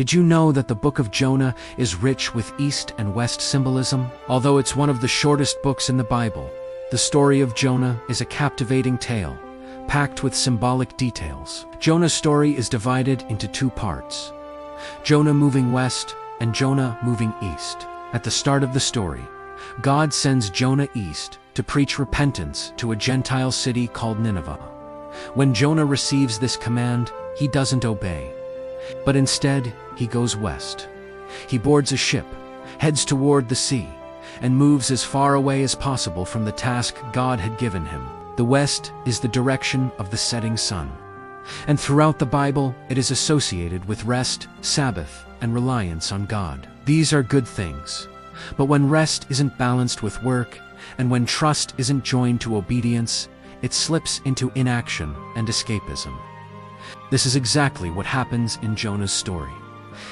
Did you know that the book of Jonah is rich with East and West symbolism? Although it's one of the shortest books in the Bible, the story of Jonah is a captivating tale, packed with symbolic details. Jonah's story is divided into two parts: Jonah moving west and Jonah moving east. At the start of the story, God sends Jonah east to preach repentance to a Gentile city called Nineveh. When Jonah receives this command, he doesn't obey, but instead he goes west. He boards a ship, heads toward the sea, and moves as far away as possible from the task God had given him. The west is the direction of the setting sun, and throughout the Bible it is associated with rest, Sabbath, and reliance on God. These are good things, but when rest isn't balanced with work, and when trust isn't joined to obedience, it slips into inaction and escapism. This is exactly what happens in Jonah's story.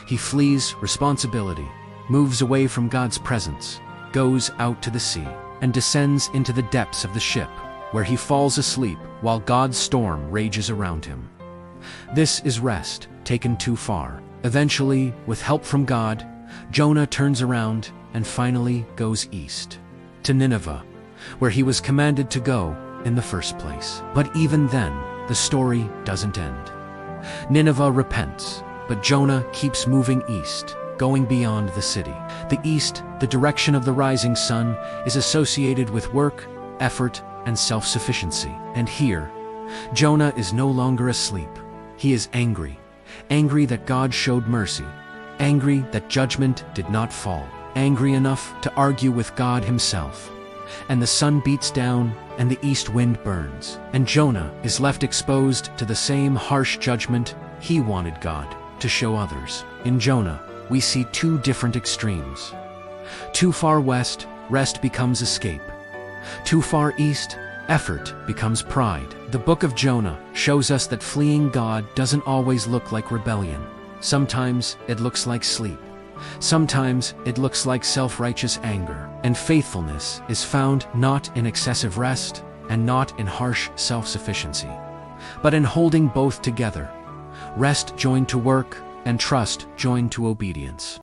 He flees responsibility, moves away from God's presence, goes out to the sea, and descends into the depths of the ship, where he falls asleep while God's storm rages around him. This is rest taken too far. Eventually, with help from God, Jonah turns around and finally goes east, to Nineveh, where he was commanded to go in the first place. But even then, the story doesn't end. Nineveh repents, but Jonah keeps moving east, going beyond the city. The east, the direction of the rising sun, is associated with work, effort, and self-sufficiency. And here, Jonah is no longer asleep. He is angry that God showed mercy, angry that judgment did not fall, angry enough to argue with God himself. And the sun beats down and the east wind burns, and Jonah is left exposed to the same harsh judgment he wanted God to show others. In Jonah, we see two different extremes. Too far west, rest becomes escape. Too far east, effort becomes pride. The book of Jonah shows us that fleeing God doesn't always look like rebellion. Sometimes it looks like sleep. Sometimes it looks like self-righteous anger. And faithfulness is found not in excessive rest and not in harsh self-sufficiency, but in holding both together: rest joined to work and trust joined to obedience.